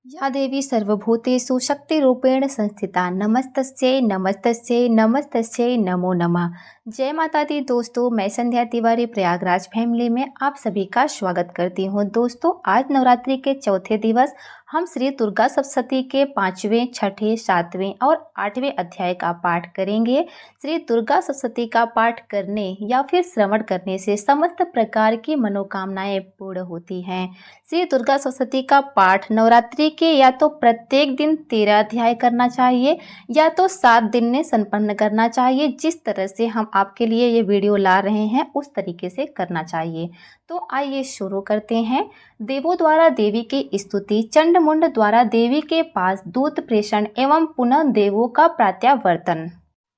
या देवी सर्वभूतेषु शक्तिरूपेण संस्थिता नमस्तस्यै नमस्तस्यै नमस्तस्यै नमो नमः। जय माता दी दोस्तों, मैं संध्या तिवारी प्रयागराज फैमिली में आप सभी का स्वागत करती हूँ। दोस्तों, आज नवरात्रि के चौथे दिवस हम श्री दुर्गा सप्तशती के 5वें, 6ठे, 7वें और 8वें अध्याय का पाठ करेंगे। श्री दुर्गा सप्तशती का पाठ करने या फिर श्रवण करने से समस्त प्रकार की मनोकामनाएं पूर्ण होती हैं। श्री दुर्गा सप्तशती का पाठ नवरात्रि के या तो प्रत्येक दिन 13 अध्याय करना चाहिए या तो 7 दिन में संपन्न करना चाहिए। जिस तरह से हम आपके लिए ये वीडियो ला रहे हैं उस तरीके से करना चाहिए। तो आइए शुरू करते हैं। देवों द्वारा देवी की स्तुति। चंडमुंड द्वारा देवी के पास दूत प्रेषण एवं पुनः देवों का प्रत्यावर्तन।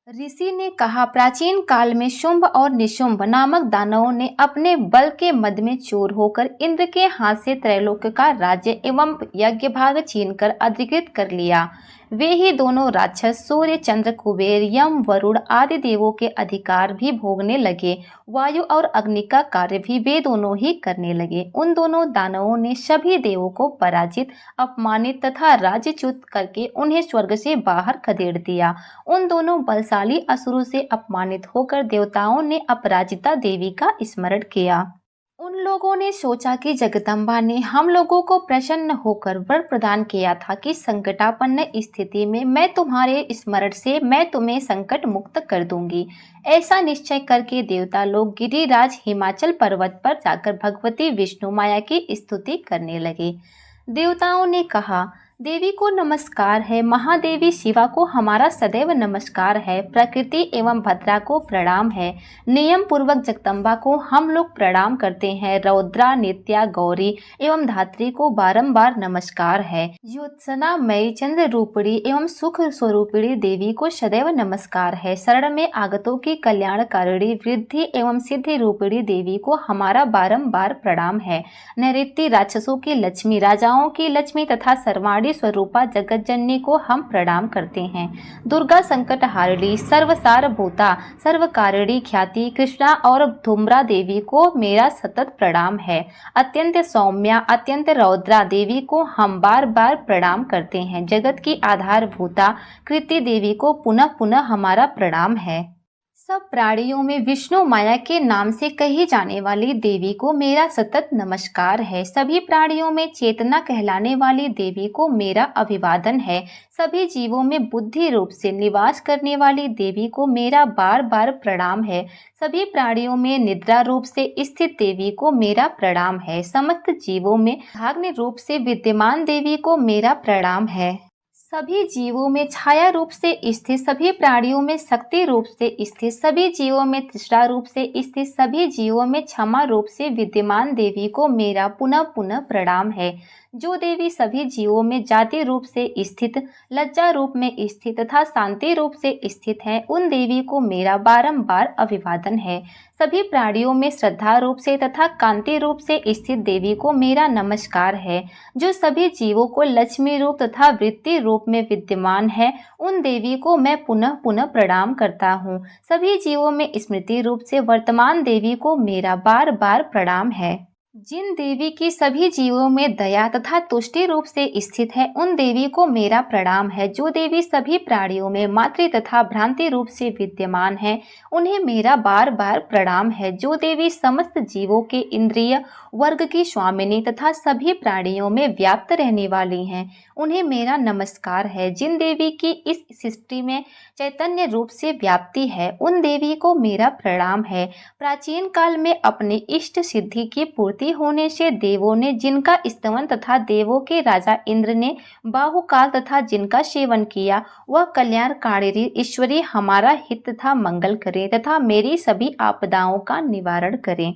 ऋषि ने कहा, प्राचीन काल में शुंभ और निशुंभ नामक दानवों ने अपने बल के मद में चोर होकर इंद्र के हाथ से त्रैलोक्य का राज्य एवं यज्ञ भाग छीनकर अधिकृत कर लिया। वे ही दोनों राक्षस सूर्य, चंद्र, कुबेर, यम, वरुण आदि देवों के अधिकार भी भोगने लगे। वायु और अग्नि का कार्य भी वे दोनों ही करने लगे। उन दोनों दानवों ने सभी देवों को पराजित, अपमानित तथा राज्यच्युत करके उन्हें स्वर्ग से बाहर खदेड़ दिया। उन दोनों बलशाली असुरों से अपमानित होकर देवताओं ने अपराजिता देवी का स्मरण किया। उन लोगों ने सोचा कि जगदम्बा ने हम लोगों को प्रसन्न होकर वर प्रदान किया था कि संकटापन्न स्थिति में मैं तुम्हारे स्मरण से मैं तुम्हें संकट मुक्त कर दूंगी। ऐसा निश्चय करके देवता लोग गिरिराज हिमाचल पर्वत पर जाकर भगवती विष्णु माया की स्तुति करने लगे। देवताओं ने कहा, देवी को नमस्कार है, महादेवी शिवा को हमारा सदैव नमस्कार है, प्रकृति एवं भद्रा को प्रणाम है, नियम पूर्वक जगदम्बा को हम लोग प्रणाम करते हैं, रौद्रा, नित्या, गौरी एवं धात्री को बारंबार नमस्कार है, ज्योत्सना, मई, चंद्र रूपिणी एवं सुख स्वरूपिणी देवी को सदैव नमस्कार है, शरण में आगतों की कल्याणकारिणी वृद्धि एवं सिद्धि रूपिणी देवी को हमारा बारंबार प्रणाम है, नैऋत्य राक्षसों की लक्ष्मी, राजाओं की लक्ष्मी तथा सर्वाणी स्वरूपा जगत जननी को हम प्रणाम करते हैं। दुर्गा संकट हारिणी, सर्वसारभूता, सर्वकारिणी ख्याति कृष्णा और धूम्रा देवी को मेरा सतत प्रणाम है। अत्यंत सौम्या, अत्यंत रौद्रा देवी को हम बार बार प्रणाम करते हैं। जगत की आधारभूता कृति देवी को पुनः पुनः हमारा प्रणाम है। सब प्राणियों में विष्णु माया के नाम से कही जाने वाली देवी को मेरा सतत नमस्कार है। सभी प्राणियों में चेतना कहलाने वाली देवी को मेरा अभिवादन है। सभी जीवों में बुद्धि रूप से निवास करने वाली देवी को मेरा बार बार प्रणाम है। सभी प्राणियों में निद्रा रूप से स्थित देवी को मेरा प्रणाम है। समस्त जीवों में भाग्य रूप से विद्यमान देवी को मेरा प्रणाम है। सभी जीवों में छाया रूप से स्थित, सभी प्राणियों में शक्ति रूप से स्थित, सभी जीवों में तृष्णा रूप से स्थित, सभी जीवों में क्षमा रूप से विद्यमान देवी को मेरा पुनः पुनः प्रणाम है। जो देवी सभी जीवों में जाति रूप से स्थित, लज्जा रूप में स्थित तथा शांति रूप से स्थित है, उन देवी को मेरा बारंबार अभिवादन है। सभी प्राणियों में श्रद्धा रूप से तथा कांति रूप से स्थित देवी को मेरा नमस्कार है। जो सभी जीवों को लक्ष्मी रूप तथा वृत्ति रूप में विद्यमान है, उन देवी को मैं पुनः पुनः प्रणाम करता हूँ। सभी जीवों में स्मृति रूप से वर्तमान देवी को मेरा बार बार प्रणाम है। जिन देवी की सभी जीवों में दया तथा तुष्टि रूप से स्थित है, उन देवी को मेरा प्रणाम है। जो देवी सभी प्राणियों में मातृ तथा भ्रांति रूप से विद्यमान है, उन्हें मेरा बार बार प्रणाम है। जो देवी समस्त जीवों के इंद्रिय वर्ग की स्वामिनी तथा सभी प्राणियों में व्याप्त रहने वाली हैं, उन्हें मेरा नमस्कार है। जिन देवी की इस सृष्टि में चैतन्य रूप से व्याप्ति है, उन देवी को मेरा प्रणाम है। प्राचीन काल में अपनी इष्ट सिद्धि की पूर्ति होने से देवों ने जिनका स्तवन तथा देवों के राजा इंद्र ने बाहुकाल तथा जिनका सेवन किया, वह कल्याणकारिणी ईश्वरी हमारा हित तथा मंगल करे तथा मेरी सभी आपदाओं का निवारण करे।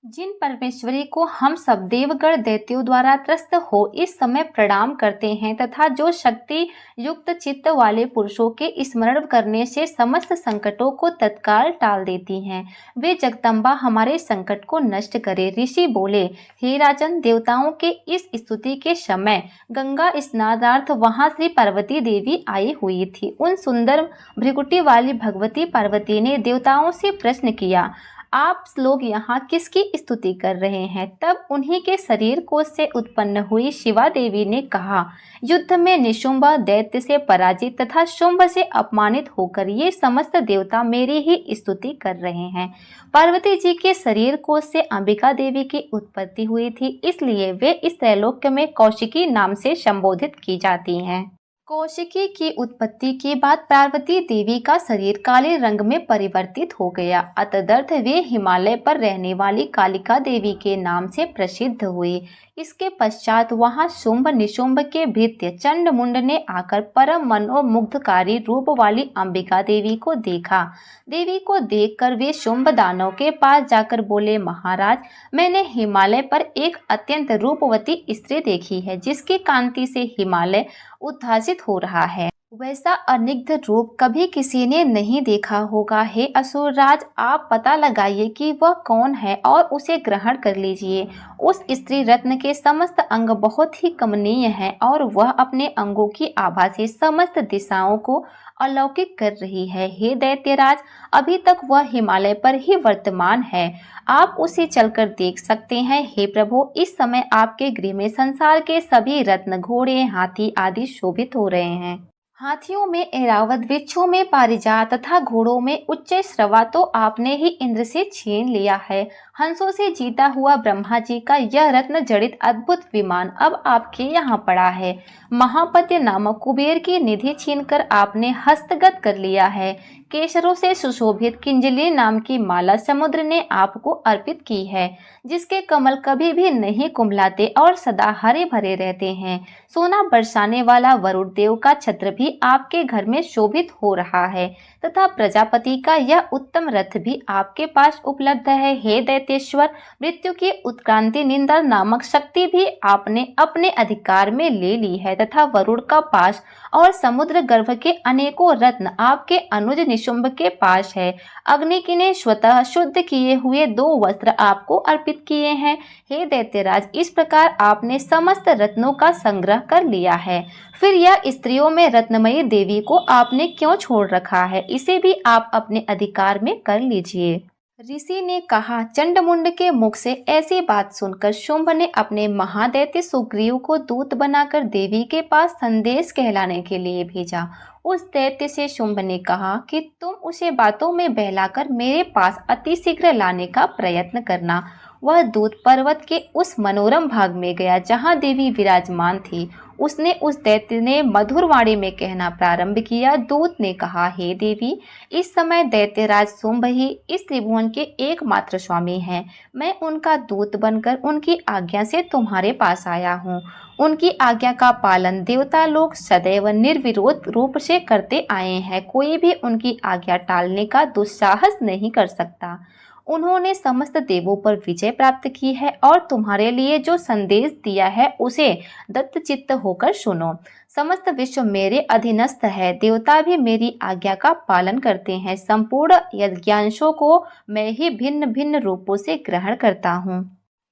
जिन परमेश्वरी को हम सब देवगण दैत्यों द्वारा त्रस्त हो इस समय प्रणाम करते हैं तथा जो शक्ति युक्त चित्त वाले पुरुषों के स्मरण करने से समस्त संकटों को तत्काल टाल देती हैं, वे जगदम्बा हमारे संकट को नष्ट करे। ऋषि बोले, हे राजन, देवताओं के इस स्तुति के समय गंगा स्नानार्थ वहां श्री पार्वती देवी आई हुई थी। उन सुंदर भ्रिकुटी वाली भगवती पार्वती ने देवताओं से प्रश्न किया, आप लोग यहाँ किसकी स्तुति कर रहे हैं? तब उन्हीं के शरीर कोश से उत्पन्न हुई शिवा देवी ने कहा, युद्ध में निशुंभ दैत्य से पराजित तथा शुंभ से अपमानित होकर ये समस्त देवता मेरी ही स्तुति कर रहे हैं। पार्वती जी के शरीर कोश से अंबिका देवी की उत्पत्ति हुई थी, इसलिए वे इस त्रैलोक्य में कौशिकी नाम से संबोधित की जाती हैं। कौशिकी की उत्पत्ति के बाद पार्वती देवी का शरीर काले रंग में परिवर्तित हो गया, अतदर्थ वे हिमालय पर रहने वाली कालिका देवी के नाम से प्रसिद्ध हुई। इसके पश्चात वहां शुंभ निशुंभ के भृत्य चंडमुंड ने आकर परम मनोमुग्धकारी रूप वाली अंबिका देवी को देखा। देवी को देखकर वे शुंभ दानव के पास जाकर बोले, महाराज, मैंने हिमालय पर एक अत्यंत रूपवती स्त्री देखी है, जिसकी कांति से हिमालय उद्भासित हो रहा है। वैसा अनिग्ध रूप कभी किसी ने नहीं देखा होगा। हे असुरराज, आप पता लगाइए कि वह कौन है और उसे ग्रहण कर लीजिए। उस स्त्री रत्न के समस्त अंग बहुत ही कमनीय हैं और वह अपने अंगों की आभा से समस्त दिशाओं को अलौकिक कर रही है। हे दैत्यराज, अभी तक वह हिमालय पर ही वर्तमान है, आप उसे चलकर देख सकते हैं। हे प्रभु, इस समय आपके गृह में संसार के सभी रत्न, घोड़े, हाथी आदि शोभित हो रहे हैं। हाथियों में ऐरावत, वृक्षों में पारिजात तथा घोड़ों में उच्च श्रवा तो आपने ही इंद्र से छीन लिया है। हंसों से जीता हुआ ब्रह्मा जी का यह रत्न जड़ित अद्भुत विमान अब आपके यहाँ पड़ा है। महापत्य नामक कुबेर की निधि छीनकर आपने हस्तगत कर लिया है। केसरों से सुशोभित किंजली नाम की माला समुद्र ने आपको अर्पित की है, जिसके कमल कभी भी नहीं कुम्हलाते और सदा हरे भरे रहते हैं। सोना बरसाने वाला वरुण देव का छत्र भी आपके घर में शोभित हो रहा है तथा प्रजापति का यह उत्तम रथ भी आपके पास उपलब्ध है। हे दैत्येश्वर, मृत्यु की उत्क्रांति निंदा नामक शक्ति भी आपने अपने अधिकार में ले ली है तथा वरुण का पास और समुद्र गर्भ के अनेकों रत्न आपके अनुज निशुंभ के पास है। अग्नि की ने स्वतः शुद्ध किए हुए 2 वस्त्र आपको अर्पित किए हैं। हे दैत्यराज, इस प्रकार आपने समस्त रत्नों का संग्रह कर लिया है। फिर यह स्त्रियों में रत्नमयी देवी को आपने क्यों छोड़ रखा है? इसे भी आप अपने अधिकार में कर लीजिए। ऋषि ने कहा, चंडमुंड के मुख से ऐसी बात सुनकर शुंभ ने अपने महादैत्य सुग्रीव को दूत बनाकर देवी के पास संदेश कहलाने के लिए भेजा। उस दैत्य से शुंभ ने कहा कि तुम उसे बातों में बहलाकर मेरे पास अतिशीघ्र लाने का प्रयत्न करना। वह दूत पर्वत के उस मनोरम भाग में गया जहाँ देवी विराजमान थी। उसने उस दैत्य ने मधुर वाणी में कहना प्रारंभ किया। दूत ने कहा, हे देवी, इस समय दैत्यराज शुंभ ही इस त्रिभुवन के एकमात्र स्वामी हैं। मैं उनका दूत बनकर उनकी आज्ञा से तुम्हारे पास आया हूँ। उनकी आज्ञा का पालन देवता लोग सदैव निर्विरोध रूप से करते आए हैं। कोई भी उनकी आज्ञा टालने का दुस्साहस नहीं कर सकता। उन्होंने समस्त देवों पर विजय प्राप्त की है और तुम्हारे लिए जो संदेश दिया है उसे दत्तचित्त होकर सुनो। समस्त विश्व मेरे अधीनस्थ है, देवता भी मेरी आज्ञा का पालन करते हैं। संपूर्ण यज्ञांशों को मैं ही भिन्न भिन्न रूपों से ग्रहण करता हूँ।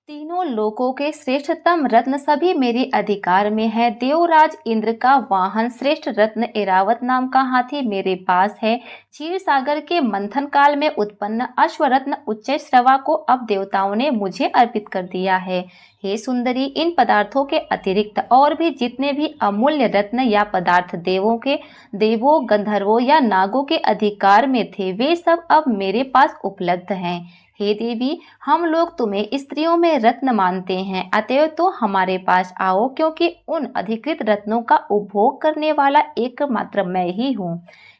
तीनों लोकों के श्रेष्ठतम रत्न सभी मेरे अधिकार में है। देवराज इंद्र का वाहन श्रेष्ठ रत्न ऐरावत नाम का हाथी मेरे पास है। क्षीर सागर के मंथन काल में उत्पन्न अश्वरत्न उच्च श्रवा को अब देवताओं ने मुझे अर्पित कर दिया है। हे सुंदरी, इन पदार्थों के अतिरिक्त और भी जितने भी अमूल्य रत्न या पदार्थ देवों, गंधर्वों या नागों के अधिकार में थे, वे सब अब मेरे पास उपलब्ध हैं। हे देवी, हम लोग तुम्हें स्त्रियों में रत्न मानते हैं, अतएव तो हमारे पास आओ, क्योंकि उन अधिकृत रत्नों का उपभोग करने वाला एकमात्र मैं ही हूँ।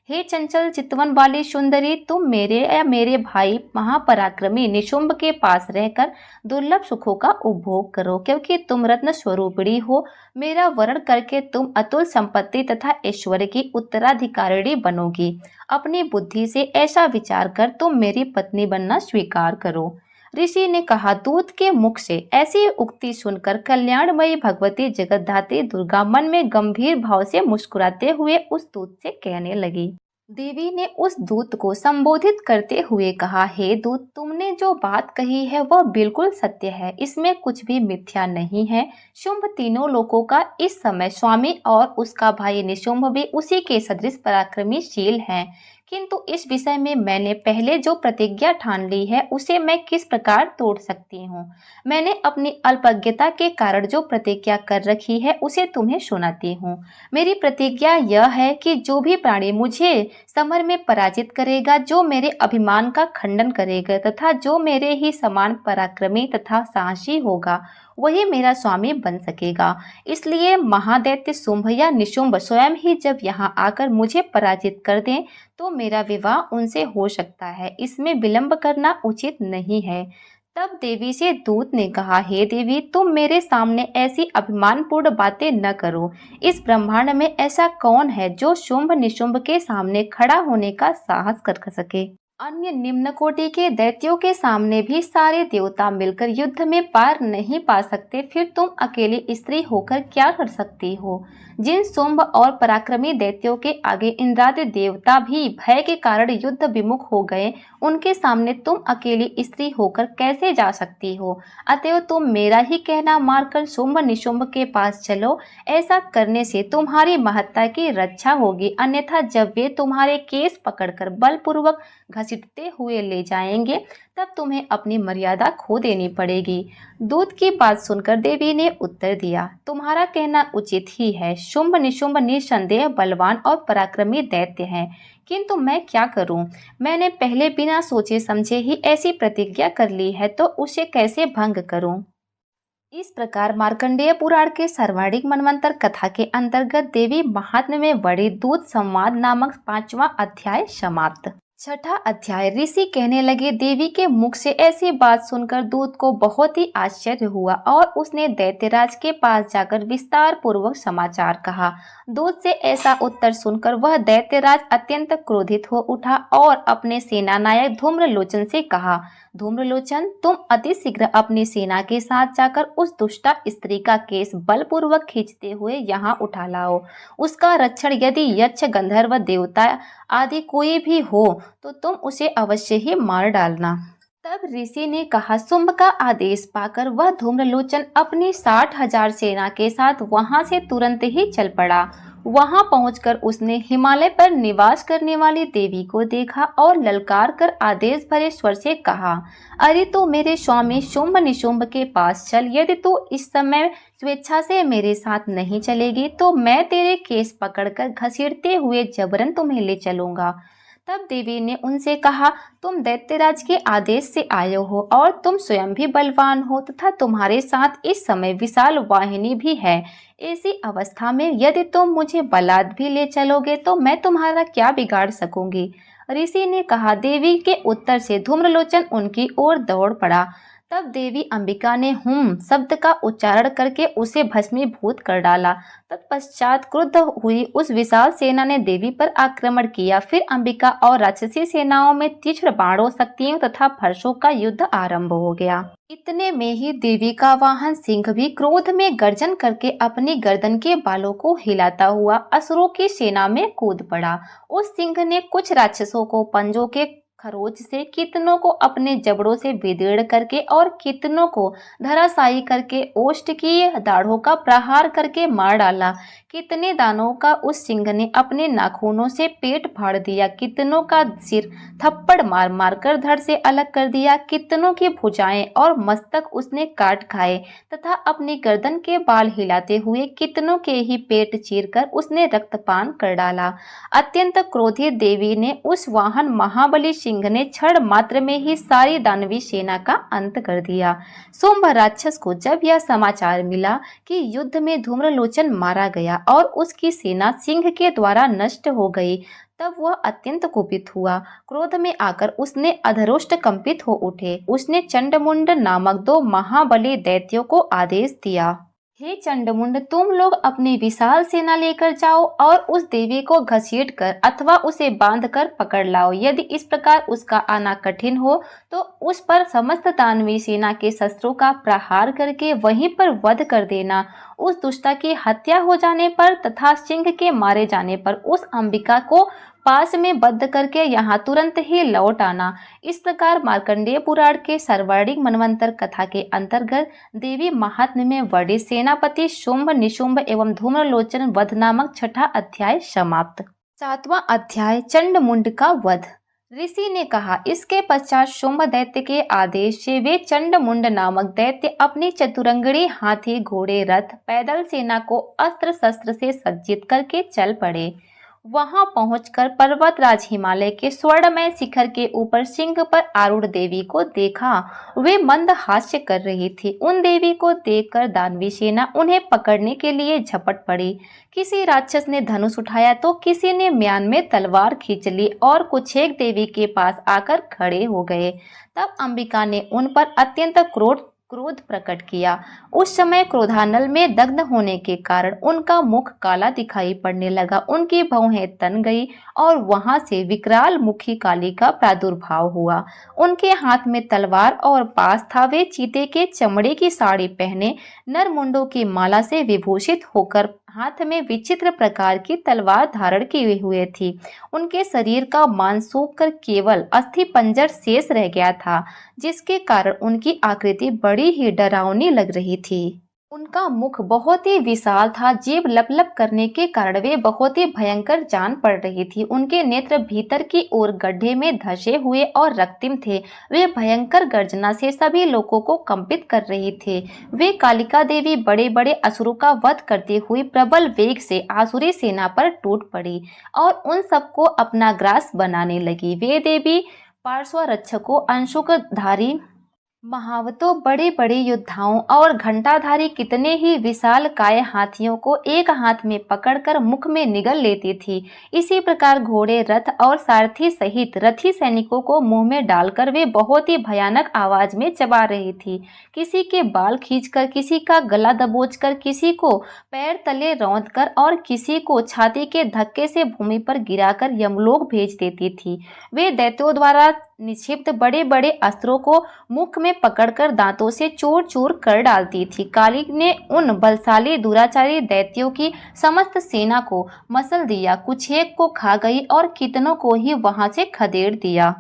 हे चंचल चितवन वाली सुंदरी, तुम मेरे या मेरे भाई महापराक्रमी निशुंभ के पास रहकर दुर्लभ सुखों का उपभोग करो, क्योंकि तुम रत्न स्वरूपिणी हो। मेरा वर्ण करके तुम अतुल संपत्ति तथा ऐश्वर्य की उत्तराधिकारिणी बनोगी। अपनी बुद्धि से ऐसा विचार कर तुम मेरी पत्नी बनना स्वीकार करो। ऋषि ने कहा, दूत के मुख से ऐसी उक्ति सुनकर कल्याणमयी भगवती जगतधात्री दुर्गा मन में गंभीर भाव से मुस्कुराते हुए उस दूत से कहने लगी। देवी ने उस दूत को संबोधित करते हुए कहा, हे दूत, तुमने जो बात कही है वह बिल्कुल सत्य है, इसमें कुछ भी मिथ्या नहीं है। शुंभ तीनों लोकों का इस समय स्वामी और उसका भाई निशुंभ भी उसी के सदृश पराक्रमीशील हैं, किंतु इस विषय में मैंने पहले जो प्रतिज्ञा ठान ली है उसे मैं किस प्रकार तोड़ सकती हूँ। मैंने अपनी अल्पज्ञता के कारण जो प्रतिज्ञा कर रखी है उसे तुम्हें सुनाती हूँ। मेरी प्रतिज्ञा यह है कि जो भी प्राणी मुझे समर में पराजित करेगा, जो मेरे अभिमान का खंडन करेगा तथा जो मेरे ही समान पराक्रमी तथा साहसी होगा, वही मेरा स्वामी बन सकेगा। इसलिए महादैत्य शुंभ या निशुंभ स्वयं ही जब यहाँ आकर मुझे पराजित कर दें तो मेरा विवाह उनसे हो सकता है। इसमें विलंब करना उचित नहीं है। तब देवी से दूत ने कहा, हे देवी, तुम मेरे सामने ऐसी अभिमानपूर्ण बातें न करो। इस ब्रह्मांड में ऐसा कौन है जो शुंभ निशुंभ के सामने खड़ा होने का साहस कर सके। अन्य निम्न कोटि के दैत्यों के सामने भी सारे देवता मिलकर युद्ध में पार नहीं पा सकते, फिर तुम अकेली स्त्री होकर क्या कर सकती हो। जिन शुंभ और पराक्रमी दैत्यों के आगे इंद्रादि देवता भी भय के कारण युद्ध विमुख हो गए, उनके सामने तुम अकेली स्त्री होकर कैसे जा सकती हो। अतएव तुम मेरा ही कहना मानकर शुंभ निशुंभ के पास चलो। ऐसा करने से तुम्हारी महत्ता की रक्षा होगी, अन्यथा जब वे तुम्हारे केस पकड़कर बलपूर्वक घसीटते हुए ले जाएंगे तब तुम्हें अपनी मर्यादा खो देनी पड़ेगी। दूत की बात सुनकर देवी ने उत्तर दिया, तुम्हारा कहना उचित ही है। शुंभ निशुंभ निसंदेह बलवान और पराक्रमी दैत्य हैं, किंतु मैं क्या करूं। मैंने पहले बिना सोचे समझे ही ऐसी प्रतिज्ञा कर ली है, तो उसे कैसे भंग करूं। इस प्रकार मार्कंडेय पुराण के सर्वाधिक मनवंतर कथा के अंतर्गत देवी महात्म्य में वर्णित दूत संवाद नामक 5वां अध्याय समाप्त। छठा अध्याय। ऋषि कहने लगे, देवी के मुख से ऐसी बात सुनकर दूत को बहुत ही आश्चर्य हुआ और उसने दैत्यराज के पास जाकर विस्तार पूर्वक समाचार कहा। दूत से ऐसा उत्तर सुनकर वह दैत्यराज अत्यंत क्रोधित हो उठा और अपने सेनानायक धूम्रलोचन से कहा, धूम्रलोचन, तुम अति शीघ्र अपनी सेना के साथ जाकर उस दुष्टा स्त्री का केस बलपूर्वक खींचते हुए यहाँ उठा लाओ। उसका रक्षण यदि यक्ष गंधर्व देवता आदि कोई भी हो तो तुम उसे अवश्य ही मार डालना। तब ऋषि ने कहा, शुंभ का आदेश पाकर वह धूम्रलोचन अपनी 60,000 सेना के साथ वहां से तुरंत ही चल पड़ा। वहां पहुंचकर उसने हिमालय पर निवास करने वाली देवी को देखा और ललकार कर आदेश भरे स्वर से कहा, अरे तू मेरे स्वामी शुंभ निशुंभ के पास चल। यदि तू इस समय स्वेच्छा से मेरे साथ नहीं चलेगी तो मैं तेरे केस पकड़कर घसीटते हुए जबरन तुम्हें ले चलूंगा। तब देवी ने उनसे कहा, तुम दैत्यराज के आदेश से आए हो और तुम स्वयं भी बलवान हो तथा तुम्हारे साथ इस समय विशाल वाहिनी भी है। ऐसी अवस्था में यदि तुम मुझे बलात् भी ले चलोगे तो मैं तुम्हारा क्या बिगाड़ सकूंगी। ऋषि ने कहा। देवी के उत्तर से धूम्रलोचन उनकी ओर दौड़ पड़ा। तब देवी अंबिका ने हुम शब्द का उच्चारण करके उसे भस्मीभूत कर डाला। तत्पश्चात क्रुद्ध हुई उस विशाल सेना ने देवी पर आक्रमण किया। फिर अंबिका और राक्षसी सेनाओं में तीक्ष्ण बाणों, शक्तियों तथा फर्शों का युद्ध आरंभ हो गया। इतने में ही देवी का वाहन सिंह भी क्रोध में गर्जन करके अपनी गर्दन के बालों को हिलाता हुआ असुरों की सेना में कूद पड़ा। उस सिंह ने कुछ राक्षसों को पंजों के खरोच से, कितनों को अपने जबड़ों से विदीर्ण करके और कितनों को धराशायी करके ओष्ठ की दाढ़ों का प्रहार करके मार डाला। कितने दानों का उस सिंह ने अपने नाखूनों से पेट फाड़ दिया। कितनों का सिर थप्पड़ मार मार कर धड़ से अलग कर दिया। कितनों की भुजाएं और मस्तक उसने काट खाए तथा अपनी गर्दन के बाल हिलाते हुए कितनों के ही पेट चीरकर उसने रक्तपान कर डाला। अत्यंत क्रोधित देवी ने उस वाहन महाबली सिंह ने क्षण मात्र में ही सारी दानवी सेना का अंत कर दिया। शुंभ राक्षस को जब यह समाचार मिला कि युद्ध में धूम्रलोचन मारा गया और उसकी सेना सिंह के द्वारा नष्ट हो गई, तब वह अत्यंत कुपित हुआ। क्रोध में आकर उसने अधरोष्ट कंपित हो उठे। उसने चंडमुंड नामक 2 महाबली दैत्यों को आदेश दिया, हे चंडमुंड, तुम लोग अपनी विशाल सेना लेकर जाओ और उस देवी को घसीट कर अथवा उसे बांध कर पकड़ लाओ। यदि इस प्रकार उसका आना कठिन हो तो उस पर समस्त दानवी सेना के शस्त्रों का प्रहार करके वहीं पर वध कर देना। उस दुष्टा की हत्या हो जाने पर तथा सिंह के मारे जाने पर उस अंबिका को पास में बद्ध करके यहाँ तुरंत ही लौट आना। इस प्रकार मार्कंडेय पुराण के सर्वाधिक मनवंतर कथा के अंतर्गत देवी महात्म्य में वर्णित सेनापति शुंभ निशुंभ एवं धूम्रलोचन वध नामक छठा अध्याय समाप्त। सातवां अध्याय चंडमुंड का वध। ऋषि ने कहा, इसके पश्चात शुंभ दैत्य के आदेश से वे चंडमुंड नामक दैत्य अपनी चतुरंगड़ी, हाथी, घोड़े, रथ, पैदल सेना को अस्त्र शस्त्र से सज्जित करके चल पड़े। वहां पहुंचकर पर्वतराज हिमालय के स्वर्णमय शिखर के ऊपर सिंह पर आरूढ़ देवी को देखा। वे मंद हास्य कर रही थी। उन देवी को देखकर दानवी सेना उन्हें पकड़ने के लिए झपट पड़ी। किसी राक्षस ने धनुष उठाया तो किसी ने म्यान में तलवार खींच ली और कुछ एक देवी के पास आकर खड़े हो गए। तब अंबिका ने उन पर अत्यंत क्रोध प्रकट किया। उस समय क्रोधानल में दग्ध होने के कारण उनका मुख काला दिखाई पड़ने लगा। उनकी भौहें तन गई और वहां से विकराल मुखी काली का प्रादुर्भाव हुआ। उनके हाथ में तलवार और पास था। वे चीते के चमड़े की साड़ी पहने, नरमुंडों की माला से विभूषित होकर हाथ में विचित्र प्रकार की तलवार धारण किए हुए थी। उनके शरीर का मांस सूख कर केवल अस्थि पंजर शेष रह गया था, जिसके कारण उनकी आकृति बड़ी ही डरावनी लग रही थी। उनका मुख बहुत ही विशाल था। जीभ लप-लप करने के कारण वे बहुत ही भयंकर जान पड़ रही थी। उनके नेत्र भीतर की ओर गड्ढे में धंसे हुए और रक्तिम थे। वे भयंकर गर्जना से सभी लोगों को कंपित कर रही थे। वे कालिका देवी बड़े बड़े असुरों का वध करती हुई प्रबल वेग से आसुरी सेना पर टूट पड़ी और उन सबको अपना ग्रास बनाने लगी। वे देवी पार्श्वरक्षकों, अंशुकधारी महावतों, बड़े बड़े योद्धाओं और घंटाधारी कितने ही विशाल काय हाथियों को एक हाथ में पकड़कर मुख में निगल लेती थी। इसी प्रकार घोड़े, रथ और सारथी सहित रथी सैनिकों को मुंह में डालकर वे बहुत ही भयानक आवाज में चबा रही थी। किसी के बाल खींचकर, किसी का गला दबोचकर, किसी को पैर तले रौंदकर और किसी को छाती के धक्के से भूमि पर गिराकर यमलोक भेज देती थी। वे दैत्यों द्वारा निक्षिप्त बड़े बड़े अस्त्रों को मुख में पकड़कर दांतों से चूर चूर कर डालती थी। काली ने उन बलशाली दुराचारी दैत्यों की समस्त सेना को मसल दिया। कुछ एक को खा गई और कितनों को ही वहां से खदेड़ दिया।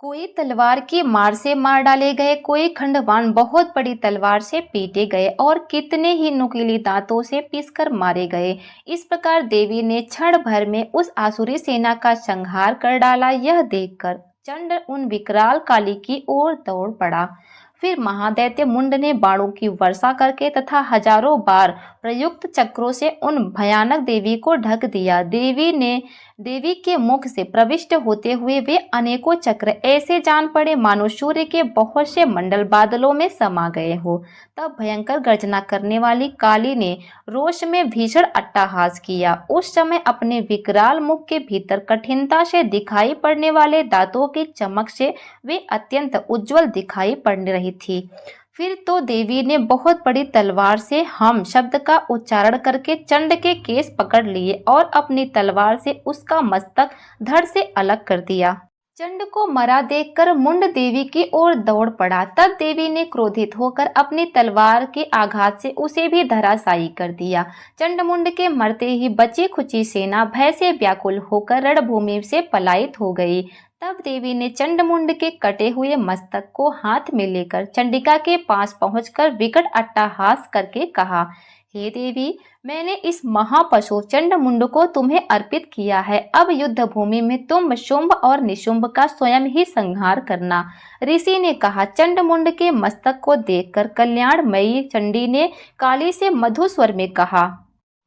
कोई तलवार की मार से मार डाले गए, कोई खंडवान बहुत बड़ी तलवार से पीटे गए और कितने ही नुकीली दांतों से पीसकर मारे गए। इस प्रकार देवी ने क्षण भर में उस आसुरी सेना का संहार कर डाला। यह देखकर चंड उन विकराल काली की ओर दौड़ पड़ा। फिर महादैत्य मुंड ने बाणों की वर्षा करके तथा हजारों बार प्रयुक्त चक्रों से उन भयानक देवी को ढक दिया। देवी के मुख से प्रविष्ट होते हुए वे अनेकों चक्र ऐसे जान पड़े मानो सूर्य के बहुत से मंडल बादलों में समा गए हो। तब भयंकर गर्जना करने वाली काली ने रोष में भीषण अट्टहास किया। उस समय अपने विकराल मुख के भीतर कठिनता से दिखाई पड़ने वाले दांतों की चमक से वे अत्यंत उज्जवल दिखाई पड़ रही थी। फिर तो देवी ने बहुत बड़ी तलवार से हम शब्द का उच्चारण करके चंड के केस पकड़ लिए और अपनी तलवार से उसका मस्तक धड़ से अलग कर दिया। चंड को मरा देखकर मुंड देवी की ओर दौड़ पड़ा। तब देवी ने क्रोधित होकर अपनी तलवार के आघात से उसे भी धराशायी कर दिया। चंडमुंड के मरते ही बची खुची सेना भय से व्याकुल होकर रणभूमि से पलायित हो गई। तब देवी ने चंडमुंड के कटे हुए मस्तक को हाथ में लेकर चंडिका के पास पहुंचकर विकट अट्टहास करके कहा, हे देवी, मैंने इस महापशु चंडमुंड को तुम्हें अर्पित किया है। अब युद्ध भूमि में तुम शुंभ और निशुंभ का स्वयं ही संहार करना। ऋषि ने कहा। चंडमुंड के मस्तक को देखकर कल्याणमयी चंडी ने काली से मधुर स्वर में कहा,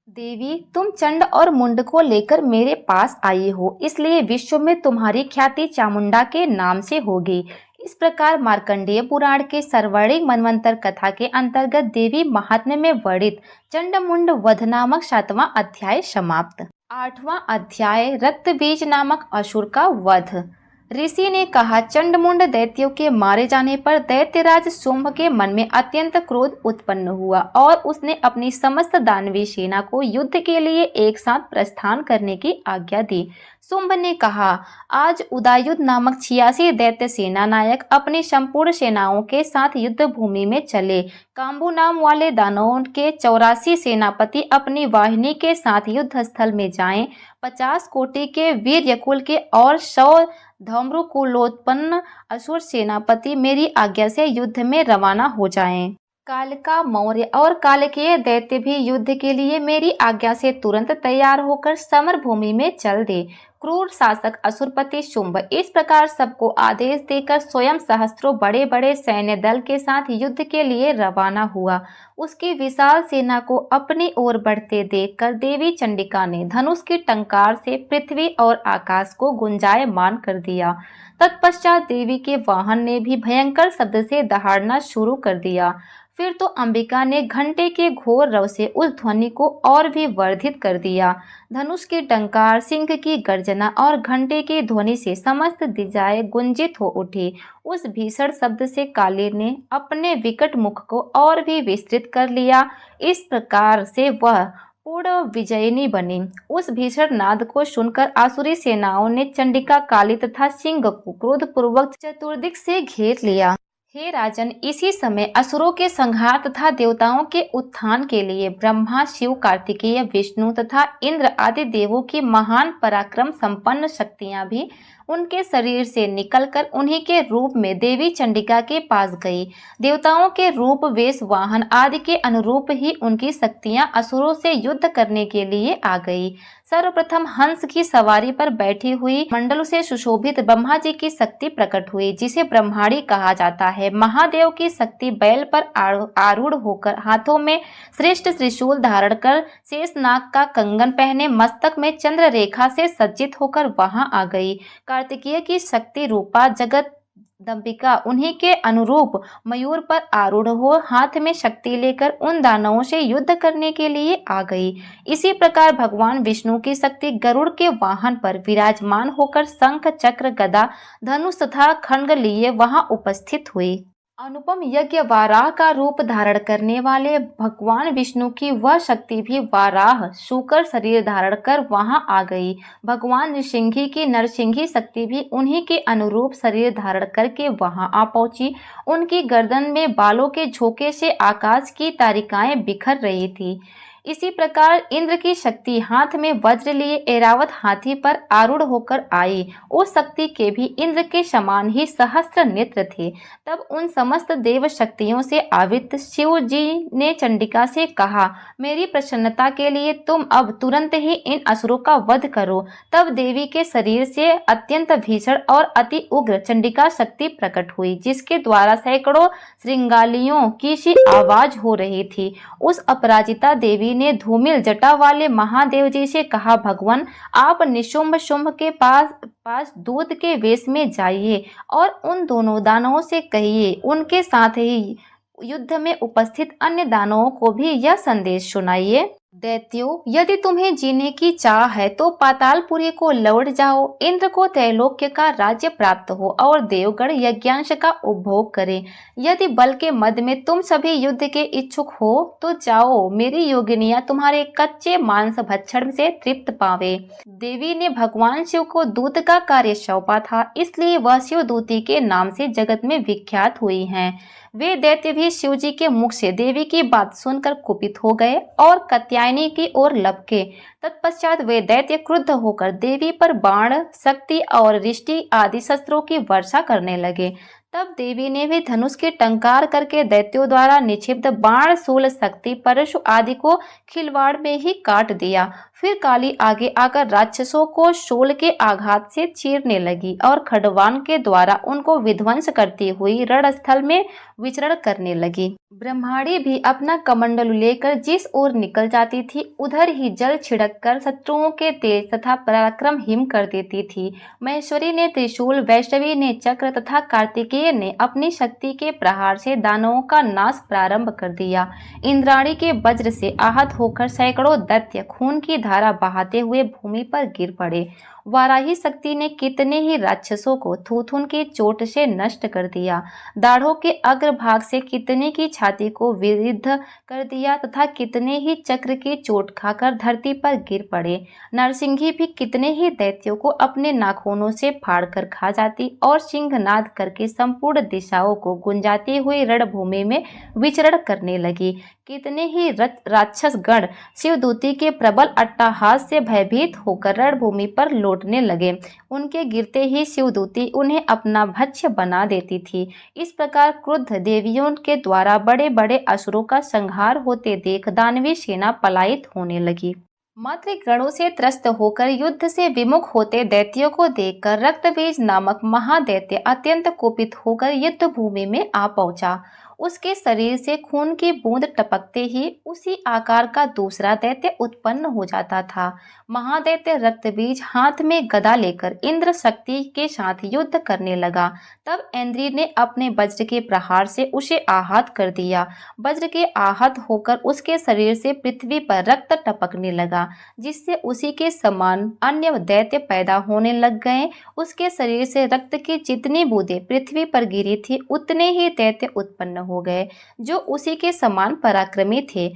देवी, तुम चंड और मुंड को लेकर मेरे पास आई हो, इसलिए विश्व में तुम्हारी ख्याति चामुंडा के नाम से होगी। इस प्रकार मार्कंडेय पुराण के सर्वाणिक मनवंतर कथा के अंतर्गत देवी महात्म्य में वर्णित चंडमुंड वध नामक 7वां अध्याय समाप्त। 8वां अध्याय रक्तबीज नामक असुर का वध। ऋषि ने कहा, चंडमुंड दैत्यों के मारे जाने पर दैत्यराज शुंभ के मन में अत्यंत क्रोध उत्पन्न हुआ और उसने अपनी समस्त दानवी सेना को युद्ध के लिए एक साथ प्रस्थान करने की आज्ञा दी। शुंभ ने कहा, आज उदायुध नामक 86 दैत्य सेना नायक अपनी संपूर्ण सेनाओं के साथ युद्ध भूमि में चले। काम्बू नाम वाले दानवों के 84 सेनापति अपनी वाहिनी के साथ युद्ध स्थल में जाएं। 50 कोटि के वीर यकुल के और 100 धौम्रकुलोत्पन्न असुर सेनापति मेरी आज्ञा से युद्ध में रवाना हो जाएं। कालिका मौर्य और कालिकेय दैत्य भी युद्ध के लिए मेरी आज्ञा से तुरंत तैयार होकर समर भूमि में चल दे। क्रूर शासक असुरपति शुंभ इस प्रकार सबको आदेश देकर स्वयं सहस्त्रों बड़े बड़े सैन्य दल के साथ युद्ध के लिए रवाना हुआ। उसकी विशाल सेना को अपनी ओर बढ़ते देखकर देवी चंडिका ने धनुष की टंकार से पृथ्वी और आकाश को गुंजायमान कर दिया। तत्पश्चात देवी के वाहन ने भी भयंकर शब्द से दहाड़ना शुरू कर दिया। फिर तो अंबिका ने घंटे के घोर रव से उस ध्वनि को और भी वर्धित कर दिया। धनुष की टंकार, सिंह की गर्जना और घंटे की ध्वनि से समस्त दिशाएं गुंजित हो उठी। उस भीषण शब्द से काली ने अपने विकट मुख को और भी विस्तृत कर लिया। इस प्रकार से वह पूर्ण विजयिनी बनी। उस भीषण नाद को सुनकर आसुरी सेनाओं ने चंडिका, काली तथा सिंह को क्रोधपूर्वक चतुर्दिक से घेर लिया। हे राजन, इसी समय असुरों के संहार तथा देवताओं के उत्थान के लिए ब्रह्मा, शिव, कार्तिकेय, विष्णु तथा इंद्र आदि देवों की महान पराक्रम संपन्न शक्तियां भी उनके शरीर से निकलकर उन्हीं के रूप में देवी चंडिका के पास गई। देवताओं के रूप, वेश, वाहन आदि के अनुरूप ही उनकी शक्तियां असुरों से युद्ध करने के लिए आ गई। सर्वप्रथम हंस की सवारी पर बैठी हुई मंडलों से सुशोभित ब्रह्मा जी की शक्ति प्रकट हुई, जिसे ब्रह्माणी कहा जाता है। महादेव की शक्ति बैल पर आरूढ़ होकर, हाथों में श्रेष्ठ त्रिशूल धारण कर, शेषनाग का कंगन पहने, मस्तक में चंद्र रेखा से सज्जित होकर वहां आ गई। कार्तिकेय की शक्ति रूपा जगदम्बिका उन्हीं के अनुरूप मयूर पर आरूढ़ हो हाथ में शक्ति लेकर उन दानवों से युद्ध करने के लिए आ गई। इसी प्रकार भगवान विष्णु की शक्ति गरुड़ के वाहन पर विराजमान होकर शंख, चक्र, गदा, धनुष तथा खड्ग लिए वहां उपस्थित हुई। अनुपम यज्ञ वाराह का रूप धारण करने वाले भगवान विष्णु की वह शक्ति भी वाराह शूकर शरीर धारण कर वहां आ गई। भगवान नृसिंही की नरसिंही शक्ति भी उन्हीं के अनुरूप शरीर धारण करके वहां आ पहुंची। उनकी गर्दन में बालों के झोंके से आकाश की तारिकाएं बिखर रही थी। इसी प्रकार इंद्र की शक्ति हाथ में वज्र लिए ऐरावत हाथी पर आरूढ़ होकर आई। उस शक्ति के भी इंद्र के समान ही सहस्त्र नेत्र थे। तब उन समस्त देव शक्तियों से आवित शिव जी ने चंडिका से कहा, मेरी प्रसन्नता के लिए तुम अब तुरंत ही इन असुरों का वध करो। तब देवी के शरीर से अत्यंत भीषण और अति उग्र चंडिका शक्ति प्रकट हुई, जिसके द्वारा सैकड़ों श्रृंगालियों की सी आवाज हो रही थी। उस अपराजिता देवी ने धूमिल जटा वाले महादेव जी से कहा, भगवान आप निशुंभ शुंभ के पास दूत के वेश में जाइए और उन दोनों दानवों से कहिए, उनके साथ ही युद्ध में उपस्थित अन्य दानवों को भी यह संदेश सुनाइए। दैत्यों, यदि तुम्हें जीने की चाह है तो पातालपुरी को लौट जाओ। इंद्र को त्रैलोक्य का राज्य प्राप्त हो और देवगण यज्ञांश का उपभोग करें। यदि बल के मद में तुम सभी युद्ध के इच्छुक हो तो जाओ, मेरी योगिनियां तुम्हारे कच्चे मांस भक्षण से तृप्त पावे। देवी ने भगवान शिव को दूत का कार्य सौंपा था, इसलिए वह शिवदूती के नाम से जगत में विख्यात हुई हैं। वे दैत्य भी शिव जी के मुख से देवी की बात सुनकर कुपित हो गए और कात्यायनी की ओर लपके। तत्पश्चात वे दैत्य क्रुद्ध होकर देवी पर बाण, शक्ति और रिष्टि आदि शस्त्रों की वर्षा करने लगे। तब देवी ने भी धनुष की टंकार करके दैत्यों द्वारा निक्षिप्त बाण, शूल, शक्ति, परशु आदि को खिलवाड़ में ही काट दिया। फिर काली आगे आकर राक्षसों को शूल के आघात से चीरने लगी और खड्गवान के द्वारा उनको विध्वंस करती हुई रणस्थल में विचरण करने लगी। ब्रह्माणी भी अपना कमंडल लेकर जिस ओर निकल जाती थी, उधर ही जल छिड़क कर शत्रुओं के तेज तथा पराक्रम हिम कर देती थी। महेश्वरी ने त्रिशूल, वैष्णवी ने चक्र तथा कार्तिकेय ने अपनी शक्ति के प्रहार से दानवों का नाश प्रारंभ कर दिया। इंद्राणी के वज्र से आहत होकर सैकड़ों दैत्य खून की धारा बहाते हुए भूमि पर गिर पड़े। वाराही शक्ति ने कितने ही राक्षसों को थूथुन की चोट से नष्ट कर दिया। दाढ़ों के अग्रभाग से कितने की छाती को विरुद्ध कर दिया तथा कितने ही चक्र की चोट खाकर धरती पर गिर पड़े। नरसिंही भी कितने ही दैत्यों को अपने नाखूनों से फाड़कर खा जाती और सिंहनाद करके संपूर्ण दिशाओं को गुंजाती हुई रणभूमि में विचरण करने लगी। कितने ही राक्षस गण शिवदूती के प्रबल अट्टहास से भयभीत होकर रणभूमि पर लौटने लगे। उनके गिरते ही शिवदूती उन्हें अपना भक्ष्य बना देती थी। इस प्रकार क्रुद्ध देवियों के द्वारा बड़े बड़े असुरों का संहार होते देख दानवी सेना पलायित होने लगी। मातृगणों से त्रस्त होकर युद्ध से विमुख होते दैत्यों को देखकर रक्तबीज नामक महादैत्य अत्यंत कुपित होकर युद्ध भूमि में आ पहुंचा। उसके शरीर से खून की बूंद टपकते ही उसी आकार का दूसरा दैत्य उत्पन्न हो जाता था। महादैत्य रक्तबीज हाथ में गदा लेकर इंद्र शक्ति के साथ युद्ध करने लगा। तब इंद्र ने अपने वज्र के प्रहार से उसे आहत कर दिया। वज्र के आहत होकर उसके शरीर से पृथ्वी पर रक्त टपकने लगा, जिससे उसी के समान अन्य दैत्य पैदा होने लग गए। उसके शरीर से रक्त की जितनी बूंदें पृथ्वी पर गिरी थी, उतने ही दैत्य उत्पन्न हो गए जो उसी के समान पराक्रमी थे।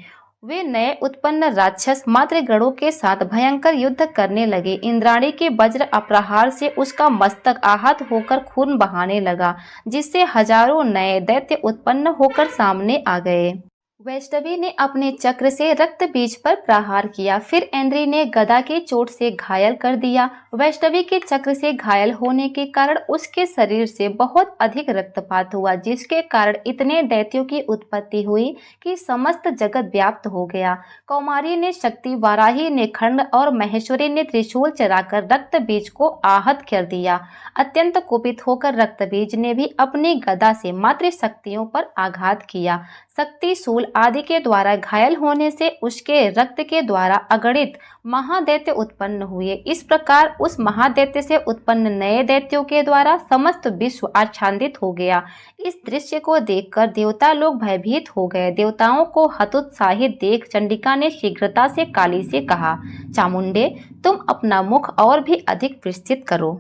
वे नए उत्पन्न राक्षस मातृगणों के साथ भयंकर युद्ध करने लगे। इंद्राणी के वज्र अपप्रहार से उसका मस्तक आहत होकर खून बहाने लगा, जिससे हजारों नए दैत्य उत्पन्न होकर सामने आ गए। वैष्णवी ने अपने चक्र से रक्त बीज पर प्रहार किया। फिर इंद्री ने गदा की चोट से घायल कर दिया। वैष्णवी के चक्र से घायल होने के कारण उसके शरीर से बहुत अधिक रक्तपात हुआ, जिसके कारण इतने दैत्यों की उत्पत्ति हुई कि समस्त जगत व्याप्त हो गया। कौमारी ने शक्ति, वाराही ने खंड और महेश्वरी ने त्रिशूल चलाकर रक्त बीज को आहत कर दिया। अत्यंत कुपित होकर रक्त बीज ने भी अपनी गदा से मातृशक्तियों पर आघात किया। शक्ति, शूल आदि के द्वारा घायल होने से उसके रक्त के द्वारा अगणित महादैत्य उत्पन्न हुए। इस प्रकार उस महादैत्य से उत्पन्न नए दैत्यों के द्वारा समस्त विश्व आच्छादित हो गया। इस दृश्य को देखकर देवता लोग भयभीत हो गए। देवताओं को हतोत्साहित देख चंडिका ने शीघ्रता से काली से कहा, चामुंडे, तुम अपना मुख और भी अधिक विस्तृत करो।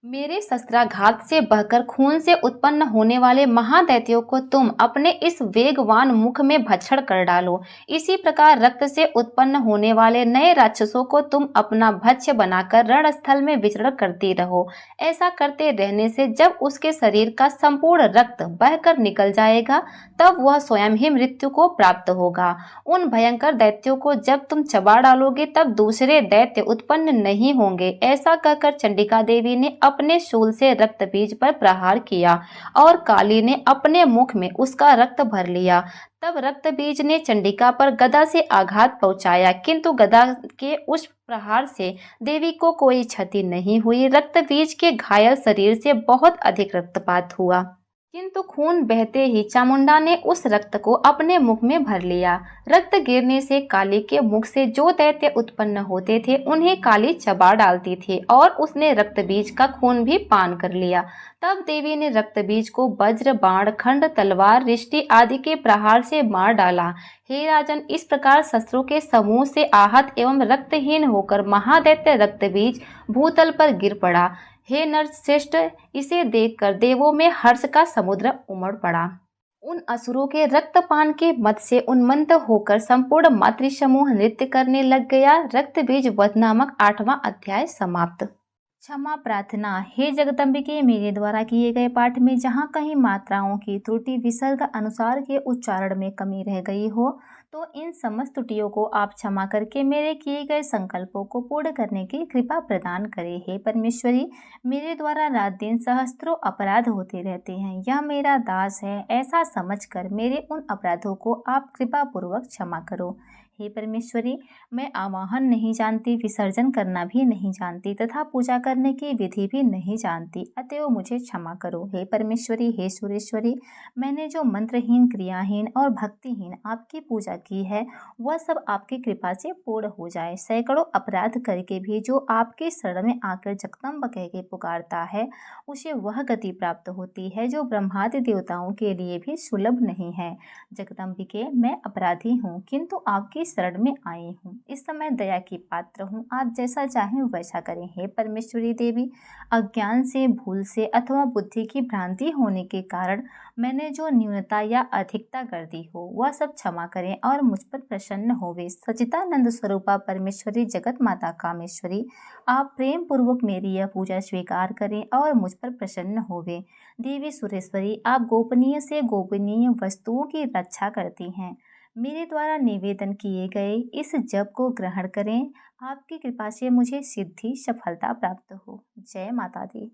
मेरे शस्त्राघात से बहकर खून से उत्पन्न होने वाले महादैत्यों को तुम अपने इस वेगवान मुख में भक्षण कर डालो। इसी प्रकार रक्त से उत्पन्न होने वाले नए राक्षसों को तुम अपना भक्ष्य बनाकर रणस्थल में विचरण करती रहो। ऐसा करते रहने से जब उसके शरीर का संपूर्ण रक्त बहकर निकल जाएगा, तब वह स्वयं ही मृत्यु को प्राप्त होगा। उन भयंकर दैत्यों को जब तुम चबा डालोगे, तब दूसरे दैत्य उत्पन्न नहीं होंगे। ऐसा कहकर चंडिका देवी ने अपने शूल से रक्त बीज पर प्रहार किया और काली ने अपने मुख में उसका रक्त भर लिया। तब रक्त बीज ने चंडिका पर गदा से आघात पहुंचाया, किंतु गदा के उस प्रहार से देवी को कोई क्षति नहीं हुई। रक्त बीज के घायल शरीर से बहुत अधिक रक्तपात हुआ, किंतु खून बहते ही चामुंडा ने उस रक्त को अपने मुख में भर लिया। रक्त गिरने से काली के मुख से जो दैत्य उत्पन्न होते थे, उन्हें काली चबा डालती थी और उसने रक्त बीज का खून भी पान कर लिया। तब देवी ने रक्त बीज को वज्र, बाण, खंड, तलवार, रिष्टि आदि के प्रहार से मार डाला। हे राजन, इस प्रकार शस्त्रों के समूह से आहत एवं रक्तहीन होकर महादैत्य रक्त बीज भूतल पर गिर पड़ा। हे नरश्रेष्ठ, इसे देखकर देवों में हर्ष का समुद्र उमड़ पड़ा। उन असुरों के रक्तपान के मद से उन्मत्त होकर संपूर्ण मातृ समूह नृत्य करने लग गया। रक्त बीज वध नामक 8वां अध्याय समाप्त। क्षमा प्रार्थना। हे जगदम्बिके, मेरे द्वारा किए गए पाठ में जहाँ कहीं मात्राओं की त्रुटि, विसर्ग अनुसार के उच्चारण में कमी रह गई हो, तो इन समस्त त्रुटियों को आप क्षमा करके मेरे किए गए संकल्पों को पूर्ण करने की कृपा प्रदान करें। हे परमेश्वरी, मेरे द्वारा रात दिन सहस्त्रों अपराध होते रहते हैं। यह मेरा दास है, ऐसा समझकर मेरे उन अपराधों को आप कृपा पूर्वक क्षमा करो। हे परमेश्वरी, मैं आवाहन नहीं जानती, विसर्जन करना भी नहीं जानती तथा पूजा करने की विधि भी नहीं जानती, अतएव मुझे क्षमा करो। हे परमेश्वरी, हे सुरेश्वरी, मैंने जो मंत्रहीन, क्रियाहीन और भक्तिहीन आपकी पूजा की है, वह सब आपकी कृपा से पूर्ण हो जाए। सैकड़ों अपराध करके भी जो आपके शरण में आकर जगदम्ब कह के पुकारता है, उसे वह गति प्राप्त होती है जो ब्रह्मादि देवताओं के लिए भी सुलभ नहीं है। जगदम्बिके, मैं अपराधी हूँ, किंतु आपकी शरण में आई हूँ। इस समय दया की पात्र हूँ, आप जैसा चाहें वैसा करें। हे परमेश्वरी देवी, अज्ञान से, भूल से अथवा बुद्धि की भ्रांति होने के कारण मैंने जो न्यूनता या अधिकता कर दी हो, वह सब क्षमा करें और मुझ पर प्रसन्न होवे। सच्चिदानंद स्वरूपा परमेश्वरी, जगत माता कामेश्वरी, आप प्रेम पूर्वक मेरी यह पूजा स्वीकार करें और मुझ पर प्रसन्न होवे। देवी सुरेश्वरी, आप गोपनीय से गोपनीय वस्तुओं की रक्षा करती हैं। मेरे द्वारा निवेदन किए गए इस जप को ग्रहण करें। आपकी कृपा से मुझे सिद्धि सफलता प्राप्त हो। जय माता दी।